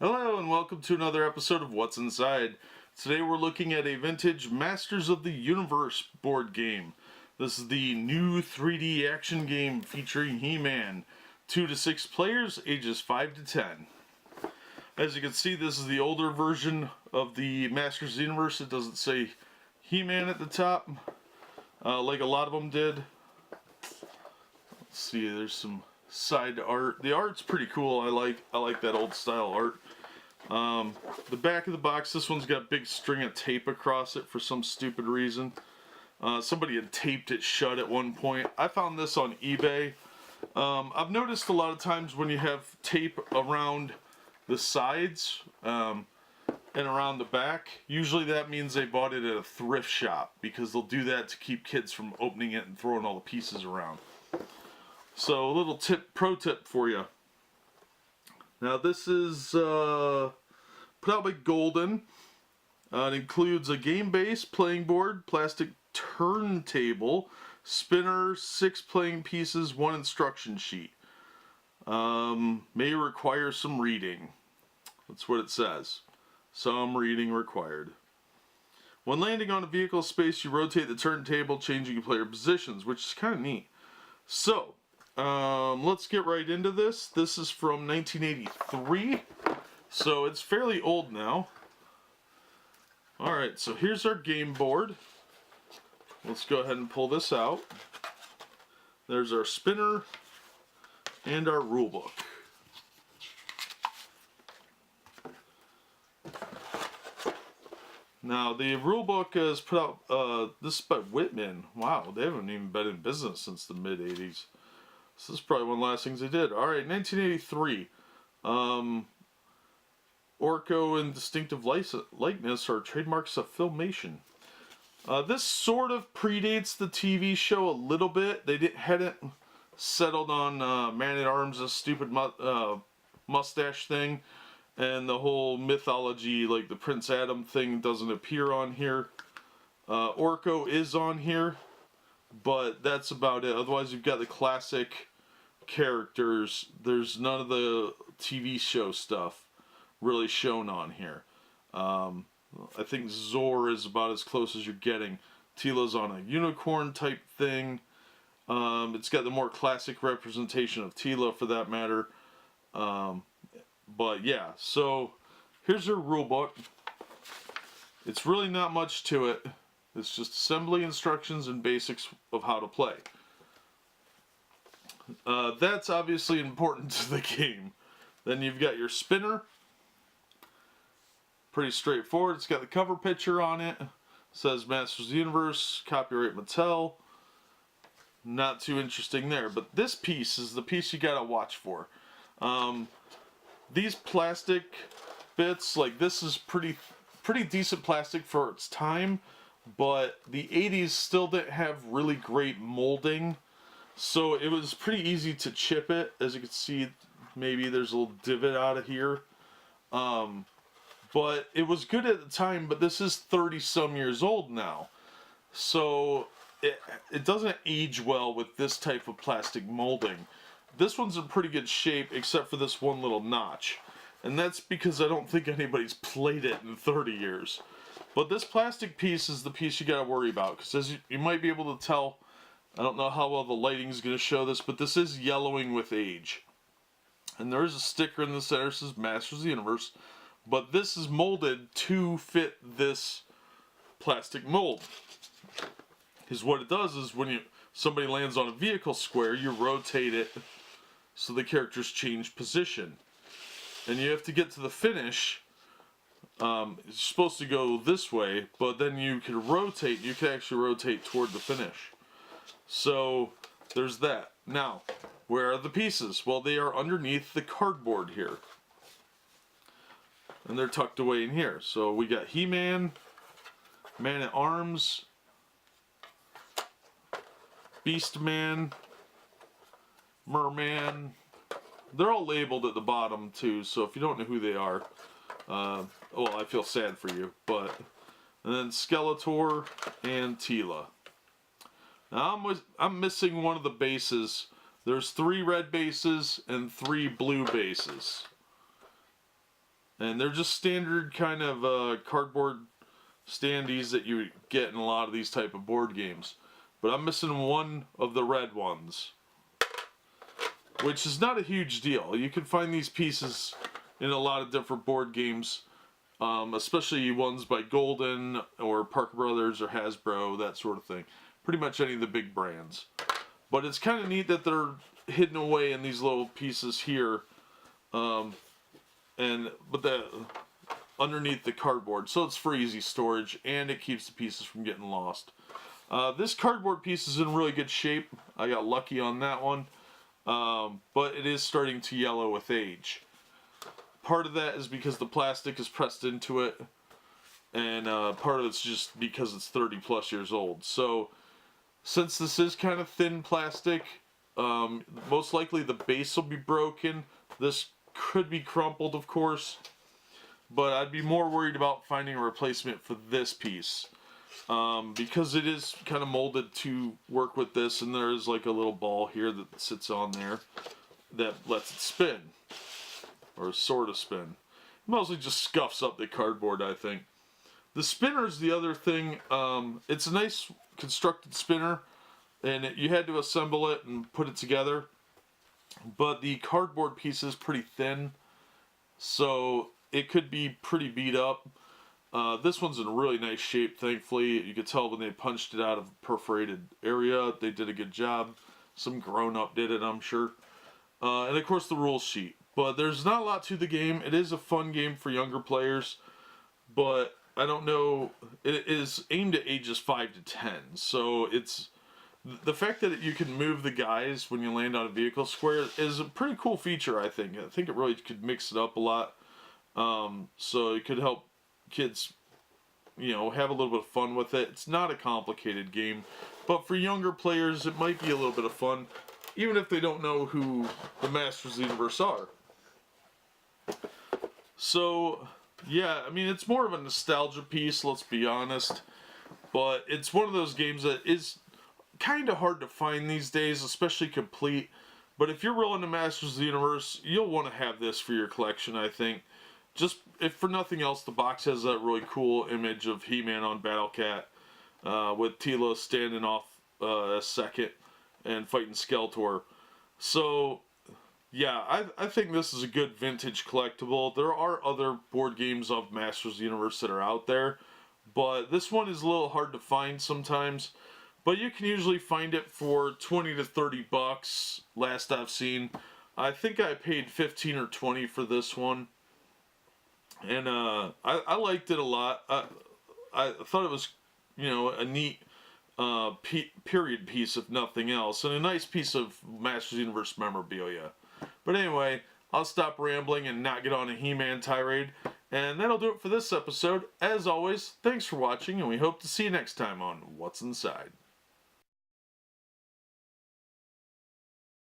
Hello and welcome to another episode of What's Inside. Today we're looking at a vintage Masters of the Universe board game. This is the new 3D action game featuring He-Man. 2 to 6 players, ages 5 to 10. As you can see, this is the older version of the Masters of the Universe. It doesn't say He-Man at the top, like a lot of them did. Let's see, there's some side art. The art's pretty cool. I like that old style art. The back of the box, this one's got a big string of tape across it for some stupid reason. Somebody had taped it shut at one point. I found this on eBay. I've noticed a lot of times when you have tape around the sides and around the back, usually that means they bought it at a thrift shop, because they'll do that to keep kids from opening it and throwing all the pieces around. So a little pro tip for you. Now this is put out by Golden. It includes a game base, playing board, plastic turntable, spinner, 6 playing pieces, 1 instruction sheet. May require some reading. That's what it says. Some reading required. When landing on a vehicle space, you rotate the turntable, changing player positions, which is kind of neat. So, let's get right into this. This is from 1983, so it's fairly old now. Alright, so here's our game board. Let's go ahead and pull this out. There's our spinner and our rule book. Now, the rule book is put out, this is by Whitman. Wow, they haven't even been in business since the mid-80s. So this is probably one of the last things they did. Alright, 1983. Orco and distinctive likeness are trademarks of Filmation. This sort of predates the TV show a little bit. They hadn't settled on Man-at-Arms' stupid mustache thing. And the whole mythology, like the Prince Adam thing, doesn't appear on here. Orko is on here, but that's about it. Otherwise, you've got the classic characters. There's none of the TV show stuff really shown on here. I think Zor is about as close as you're getting. Teela's on a unicorn type thing. It's got the more classic representation of Teela, for that matter. But yeah, so here's your rule book. It's really not much to it. It's just assembly instructions and basics of how to play. That's obviously important to the game. Then you've got your spinner. Pretty straightforward. It's got the cover picture on it. It says Masters of the Universe, copyright Mattel. Not too interesting there. But this piece is the piece you gotta watch for. These plastic bits, like this is pretty decent plastic for its time, but the 80s still didn't have really great molding, so it was pretty easy to chip it. As you can see, maybe there's a little divot out of here. But it was good at the time, but this is 30 some years old now. So it doesn't age well with this type of plastic molding. This one's in pretty good shape, except for this one little notch. And that's because I don't think anybody's played it in 30 years. But this plastic piece is the piece you gotta worry about, because as you might be able to tell, I don't know how well the lighting's gonna show this, but this is yellowing with age. And there is a sticker in the center that says Masters of the Universe, but this is molded to fit this plastic mold. Because what it does is when somebody lands on a vehicle square, you rotate it so the characters change position. And you have to get to the finish. It's supposed to go this way, but then you can rotate. You can actually rotate toward the finish. So there's that. Now, where are the pieces? Well, they are underneath the cardboard here. And they're tucked away in here. So we got He-Man, Man-at-Arms, Beast-Man, Merman. They're all labeled at the bottom too, so if you don't know who they are, well, I feel sad for you. And then Skeletor and Teela. Now I'm missing one of the bases. There's 3 red bases and 3 blue bases. And they're just standard kind of cardboard standees that you get in a lot of these type of board games. But I'm missing one of the red ones, which is not a huge deal. You can find these pieces in a lot of different board games, especially ones by Golden or Parker Brothers or Hasbro, that sort of thing. Pretty much any of the big brands. But it's kind of neat that they're hidden away in these little pieces here, but underneath the cardboard, so it's for easy storage and it keeps the pieces from getting lost. This cardboard piece is in really good shape. I got lucky on that one, but it is starting to yellow with age. Part of that is because the plastic is pressed into it, and part of it's just because it's 30 plus years old. So since this is kind of thin plastic, most likely the base will be broken. This could be crumpled, of course, but I'd be more worried about finding a replacement for this piece, because it is kind of molded to work with this, and there is like a little ball here that sits on there that lets it spin, or sort of spin. It mostly just scuffs up the cardboard, I think. The spinner is the other thing. It's a nice constructed spinner, and you had to assemble it and put it together, but the cardboard piece is pretty thin, so it could be pretty beat up. This one's in really nice shape, thankfully. You could tell when they punched it out of a perforated area, they did a good job. Some grown-up did it, I'm sure. And of course the rules sheet. But there's not a lot to the game. It is a fun game for younger players, but I don't know, it is aimed at ages 5 to 10, so it's, the fact that you can move the guys when you land on a vehicle square is a pretty cool feature, I think. I think it really could mix it up a lot, so it could help kids, you know, have a little bit of fun with it. It's not a complicated game, but for younger players it might be a little bit of fun, even if they don't know who the Masters of the Universe are. So yeah, I mean, it's more of a nostalgia piece, let's be honest, but it's one of those games that is kind of hard to find these days, especially complete. But if you're real into Masters of the Universe, you'll want to have this for your collection, I think. Just, if for nothing else, the box has that really cool image of He-Man on Battle Cat, with Tila standing off a second and fighting Skeletor. So yeah, I think this is a good vintage collectible. There are other board games of Masters of the Universe that are out there, but this one is a little hard to find sometimes. But you can usually find it for 20 to 30 bucks, last I've seen. I think I paid 15 or 20 for this one. And I liked it a lot. I thought it was, you know, a neat period piece, if nothing else, and a nice piece of Masters of the Universe memorabilia. But anyway, I'll stop rambling and not get on a He-Man tirade. And that'll do it for this episode. As always, thanks for watching, and we hope to see you next time on What's Inside.